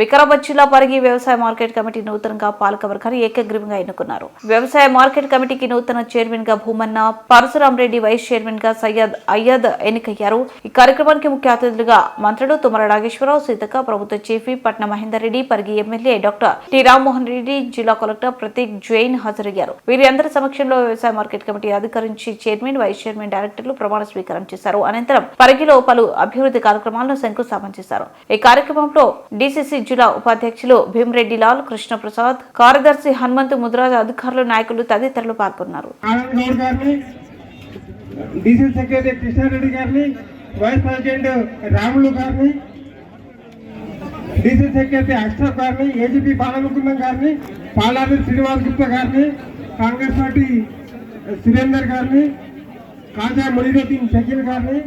వికారాబాద్ జిల్లా పరిగి వ్యవసాయ market committee నూతనంగా పాలకవర్గాన్ని ఏకగ్రీవంగా ఎన్నుకున్నారు. వ్యవసాయ మార్కెట్ కమిటీకి నూతన చైర్మన్ గా భూమన్న, పరశురాం రెడ్డి వైస్ చైర్మన్ గా సయ్యద్ అయ్యద్ ఎన్నికయ్యారు. ఈ కార్యక్రమానికి ముఖ్య అతిథులుగా మంత్రులు తుమ్మల నాగేశ్వరరావు, సీతక్క, ప్రభుత్వ chief Patnam Mahender Reddy, Parigi MLA doctor T Rammohan Reddy, జిల్లా కలెక్టర్ ప్రతీక్ జైన్ హాజరయ్యారు. వీరి అందరి సమక్షంలో వ్యవసాయ మార్కెట్ కమిటీ అధికారించి చైర్మన్, వైస్ చైర్మన్, డైరెక్టర్లు ప్రమాణ స్వీకారం చేశారు. అనంతరం పరిగిలో పలు అభివృద్ధి కార్యక్రమాలను శంకుస్థాపన చేశారు. ఈ కార్యక్రమంలో డిసిసి జిల్లా ఉపాధ్యక్షులు భీమరెడ్డి లాల్, కృష్ణప్రసాద్, కార్యదర్శి హనుమంతు, ముద్రాజ్, అధికారులు, నాయకులు తదితరులు పాల్గొన్నారు. డిసిసి సెక్రటరీ కృష్ణారెడ్డి గారిని, వైస్ ప్రెసిడెంట్ రాములు గారిని, డిసిసి సెక్రటరీ అష్రఫ్ గారిని, ఏజీపీ బాలముకుందం గారిని, పాలాది శ్రీనివాస్ గుప్తా గారిని, కాంగ్రెస్ పార్టీ సురేందర్ గారిని, కాజా మునిరుద్దీన్ షకీల్ గారిని,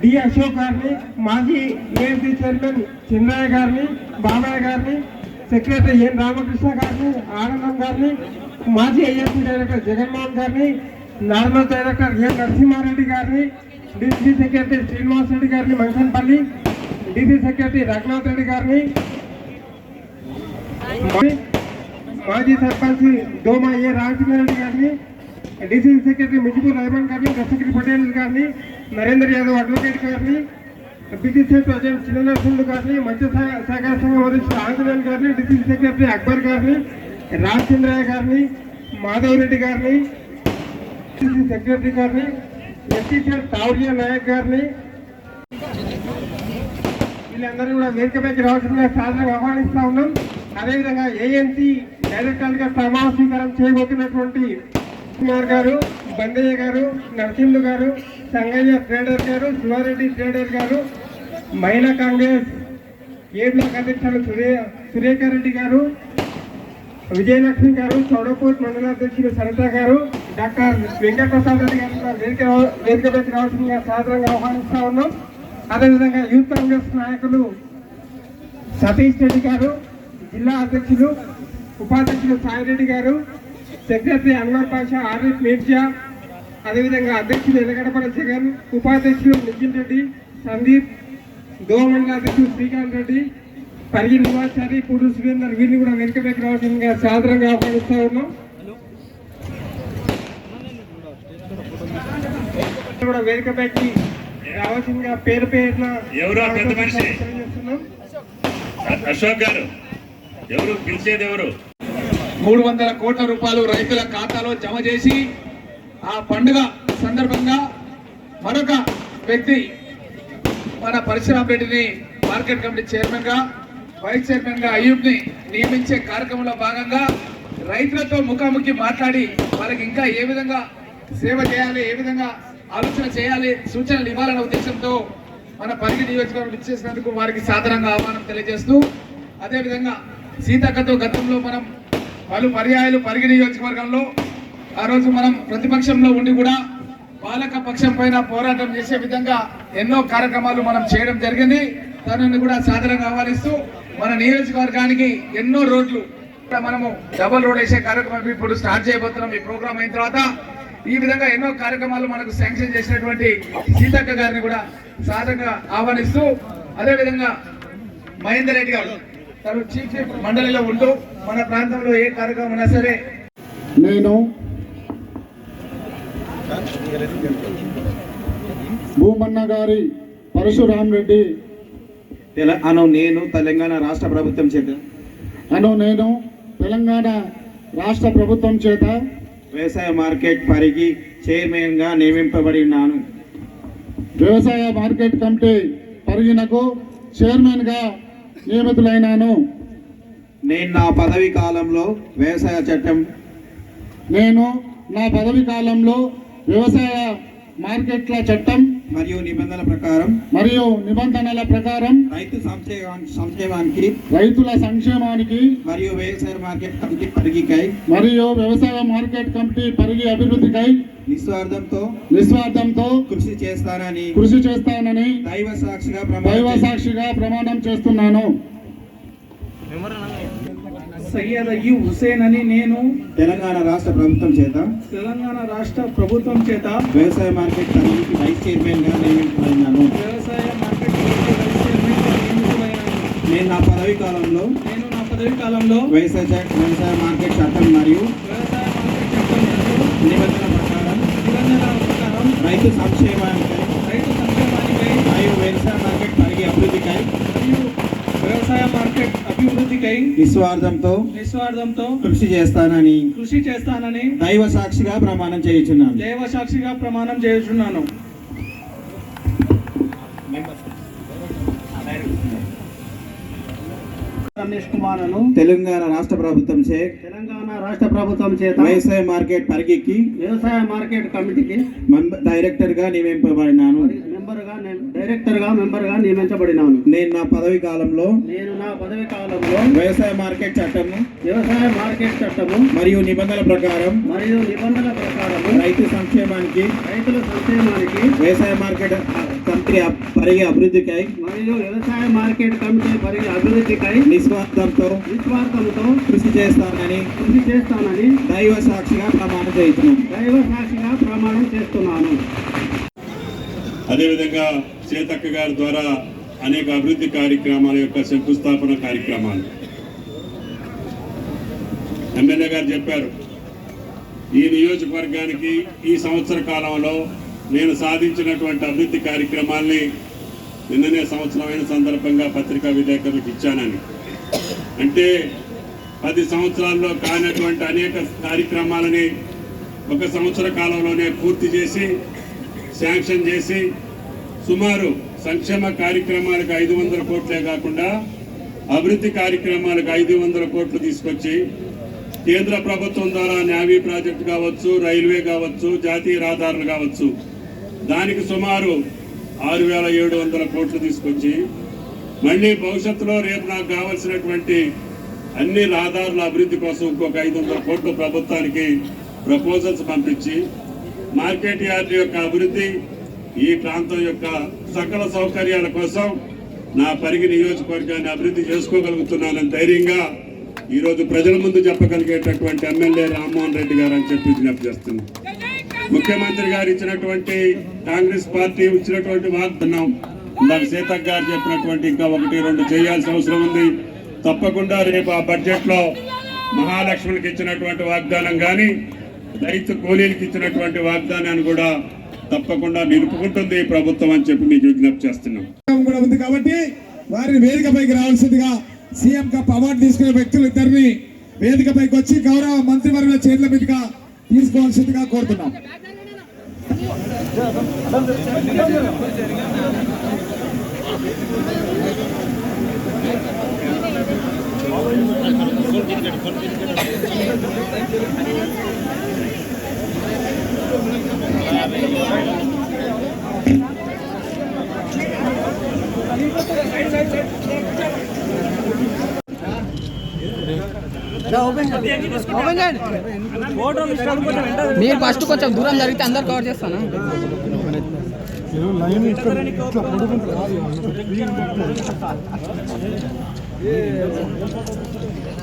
డి అశోక్ గారిని, మాజీ ఏఎంసీ చైర్మన్ చిన్నయ్య గారిని, బాబాయ్ గారిని, సెక్రటరీ ఎన్ రామకృష్ణ గారిని, ఆనందం గారిని, మాజీ ఐఎంసీ డైరెక్టర్ జగన్మోహన్ గారిని, నార్మల్ డైరెక్టర్ ఎన్ నరసింహారెడ్డి గారిని, డిసి సెక్రటరీ శ్రీనివాస్ రెడ్డి గారిని మంచంపల్లి, డిసి సెక్రటరీ రఘునాథ్ రెడ్డి గారిని, మాజీ సర్పంచ్ దోమా ఏ రామచంద్రారెడ్డి గారిని, డిసిసి సెక్రటరీ ముజిబుర్ రెహమాన్ గారిని, దశగిరి పటేల్ గారిని, నరేందర్ యాదవ్ అడ్వకేట్ గారిని, బిసిసి ప్రెసిడెంట్ చిన్ననరసింహులు గారిని, మత్స్య శాఖ సంఘం అధ్యక్షుడు ఆంజనేయులు గారిని, డిసిసి సెక్రటరీ అక్బర్ గారిని, రామచంద్రయ్య గారిని, మాధవ్ రెడ్డి గారిని, డిసిసి సెక్రటరీ గారిని, ఎస్టీసీఎల్ తావురియా నాయక్ గారిని, వీళ్ళందరూ కూడా వేదికపైకి రావాల్సిందిగా సాధారణంగా ఆహ్వానిస్తా ఉన్నాం. అదేవిధంగా ఏఎన్సీ డైరెక్టర్గా ప్రమాణ స్వీకారం చేయబోతున్నటువంటి కుమార్ గారు, బందయ్య గారు, నరసింహులు గారు, సంగయ్య ట్రేడర్ గారు, శివారెడ్డి ట్రేడర్ గారు, మహిళా కాంగ్రెస్ ఏ బ్లాక్ అధ్యక్షులు సురేఖ రెడ్డి గారు, విజయలక్ష్మి గారు, చౌడపూర్ మండల అధ్యక్షులు సరిత గారు, డాక్టర్ వెంకటప్రసాద్ రెడ్డి గారు వేదికపైకి రావాల్సిందిగా సాధారణంగా ఆహ్వానిస్తా ఉన్నాం. అదేవిధంగా యూత్ కాంగ్రెస్ నాయకులు సతీష్ రెడ్డి గారు, జిల్లా అధ్యక్షులు ఉపాధ్యక్షులు సాయిరెడ్డి గారు, సెక్రటరీ అన్వర్ పాషా, ఆరిఫ్ మీర్జా, అదేవిధంగా అధ్యక్షులు ఎలగడపల జగన్, ఉపాధ్యక్షులు నిఖిల్ రెడ్డి, సందీప్, దోమండల అధ్యక్షులు శ్రీకాంత్ రెడ్డి, పరిగి నివాసారి, పూడు సురేందర్, వీరిని కూడా వెనుకబెట్టి రావాల్సిందిగా సాధారణంగా ఆహ్వానిస్తూ ఉన్నాం. కూడా వేదికపైకి రావాల్సిందిగా పేరు పేరున అశోక్ గారు ఎవరు పిలిచేది ఎవరు 300 కోట్ల రూపాయలు రైతుల ఖాతాలో జమ చేసి ఆ పండుగ సందర్భంగా మరొక వ్యక్తి మన పరశురాం రెడ్డిని మార్కెట్ కమిటీ చైర్మన్ గా, వైస్ చైర్మన్ గా అయ్యూబ్ని నియమించే కార్యక్రమంలో భాగంగా రైతులతో ముఖాముఖి మాట్లాడి వాళ్ళకి ఇంకా ఏ విధంగా సేవ చేయాలి, ఏ విధంగా ఆలోచన చేయాలి, సూచనలు ఇవ్వాలనే ఉద్దేశంతో మన పరిగి నియోజకవర్గం ఇచ్చేసినందుకు వారికి సాధారణంగా ఆహ్వానం తెలియజేస్తూ, అదేవిధంగా సీతక్కతో గతంలో మనం పలు పర్యాయాలు పరిగి నియోజకవర్గంలో ఆ రోజు మనం ప్రతిపక్షంలో ఉండి కూడా పాలక పక్షం పైన పోరాటం చేసే విధంగా ఎన్నో కార్యక్రమాలు మనం చేయడం జరిగింది. తనని కూడా సాధారణంగా ఆహ్వానిస్తూ మన నియోజకవర్గానికి ఎన్నో రోడ్లు మనము డబుల్ రోడ్ వేసే కార్యక్రమం ఇప్పుడు స్టార్ట్ చేయబోతున్నాం. ఈ ప్రోగ్రామ్ అయిన తర్వాత ఈ విధంగా ఎన్నో కార్యక్రమాలు మనకు శాంక్షన్ చేసినటువంటి సీతక్క గారిని కూడా సాధారణంగా ఆహ్వానిస్తూ, అదేవిధంగా మహేందర్ రెడ్డి గారు తను చీఫ్ మండలిలో ఉంటూ మన ప్రాంతంలో ఏ కార్యక్రమం ఉన్నా సరే నేను భూమన్న గారి పరశురాం రెడ్డి నేను తెలంగాణ రాష్ట్ర ప్రభుత్వం చేత నేను తెలంగాణ రాష్ట్ర ప్రభుత్వం చేత వ్యవసాయ మార్కెట్ పరిగి చైర్మన్ గా నియమింపబడి ఉన్నాను. వ్యవసాయ మార్కెట్ కమిటీ పరిగినకు చైర్మన్ గా నియమితులైనాను. నేను నా పదవి కాలంలో వ్యవసాయ మార్కెట్ల చట్టం మరియు నిబంధనల ప్రకారం రైతుల సంక్షేమానికి మరియు వ్యవసాయ మార్కెట్ కమిటీ పరిగి అభివృద్ధికై నిస్వార్థంతో కృషి చేస్తానని దైవ సాక్షిగా ప్రమాణం చేస్తున్నాను. సయ్యద్ అయ్యూబ్ హుసేన్ అని నేను తెలంగాణ రాష్ట్ర ప్రభుత్వం చేత వ్యవసాయ మార్కెట్ కమిటీకి వైస్ చైర్మన్ గా నియమితులైనాను. వ్యవసాయ మార్కెట్ కమిటీ వైస్ చైర్మన్ గా నియమితులైనాను. నేను నా పదవి కాలంలో వ్యవసాయ మార్కెట్ చట్టం మరియు నిబంధనల ప్రకారం రైతు సంక్షేమానికై మరియు వ్యవసాయ మార్కెట్ పరిగి అభివృద్ధికై నిస్వార్థంతో కృషి చేస్తానని దైవ సాక్షిగా ప్రమాణం చేయుచున్నాను. రమేష్ కుమార్ను తెలంగాణ రాష్ట్ర ప్రభుత్వం చేత వ్యవసాయ మార్కెట్ పరిగికి వ్యవసాయ మార్కెట్ కమిటీకి డైరెక్టర్గా నియమింపబడినాను. మెంబర్గా నియమించబడినాను. నేను నా పదవి కాలంలో వ్యవసాయ మార్కెట్ చట్టము మరియు నిబంధనల ప్రకారం రైతుల సంక్షేమానికి వ్యవసాయ మార్కెట్ కమిటీ పరిగి అభివృద్ధికై నిస్వార్థంతో కృషి చేస్తానని దైవ సాక్షిగా ప్రమాణం చేస్తున్నాను. అదేవిధంగా సీతక్క గారి ద్వారా అనేక అభివృద్ధి కార్యక్రమాల యొక్క శంకుస్థాపన కార్యక్రమాలు ఎమ్మెల్యే గారు చెప్పారు. ఈ నియోజకవర్గానికి ఈ సంవత్సర కాలంలో నేను సాధించినటువంటి అభివృద్ధి కార్యక్రమాల్ని నిన్ననే సంవత్సరమైన సందర్భంగా పత్రికా విలేకరులకు ఇచ్చానని. అంటే 10 సంవత్సరాల్లో కానటువంటి అనేక కార్యక్రమాలని ఒక సంవత్సర కాలంలోనే పూర్తి చేసి శాంక్షన్ చేసి సుమారు సంక్షేమ కార్యక్రమాలకు 500 కోట్లే కాకుండా అభివృద్ధి కార్యక్రమాలకు 500 కోట్లు తీసుకొచ్చి కేంద్ర ప్రభుత్వం ద్వారా నేవీ ప్రాజెక్టు కావచ్చు, రైల్వే కావచ్చు, జాతీయ రహదారులు కావచ్చు, దానికి సుమారు 6,700 కోట్లు తీసుకొచ్చి మళ్ళీ భవిష్యత్తులో రేపు నాకు కావాల్సినటువంటి అన్ని రహదారుల అభివృద్ధి కోసం ఇంకొక 500 కోట్లు ప్రభుత్వానికి ప్రపోజల్స్ పంపించి మార్కెట్ యార్డ్ యొక్క అభివృద్ధి, ఈ ప్రాంతం యొక్క సకల సౌకర్యాల కోసం నా పరిగి నియోజకవర్గాన్ని అభివృద్ధి చేసుకోగలుగుతున్నానని ధైర్యంగా ఈరోజు ప్రజల ముందు చెప్పగలిగేటటువంటి ఎమ్మెల్యే రామ్మోహన్ రెడ్డి గారు అని చెప్పి విజ్ఞప్తి చేస్తున్నాం. ముఖ్యమంత్రి గారు ఇచ్చినటువంటి, కాంగ్రెస్ పార్టీ ఇచ్చినటువంటి వాగ్దానం, ఇందాక సీతక్క గారు చెప్పినటువంటి ఇంకా 1-2 చేయాల్సిన అవసరం ఉంది. తప్పకుండా రేపు ఆ బడ్జెట్లో మహాలక్ష్మికి ఇచ్చినటువంటి వాగ్దానం కానీ రైతు కూలీలకు ఇచ్చినటువంటి వాగ్దానాన్ని కూడా తప్పకుండా నిలుపుకుంటుంది ఈ ప్రభుత్వం అని చెప్పి మీకు విజ్ఞప్తి చేస్తున్నాం. కూడా ఉంది కాబట్టి వారిని వేదికపైకి రావాల్సిందిగా సీఎం కప్ అవార్డు తీసుకునే వ్యక్తులు ఇద్దరిని వేదికపైకి వచ్చి గౌరవ మంత్రివర్గ చేతుల మీదుగా తీసుకోవాల్సిందిగా కోరుతున్నాం. మీరు ఫస్ట్ కొంచెం దూరం జరిగితే అందరు కవర్ చేస్తాను.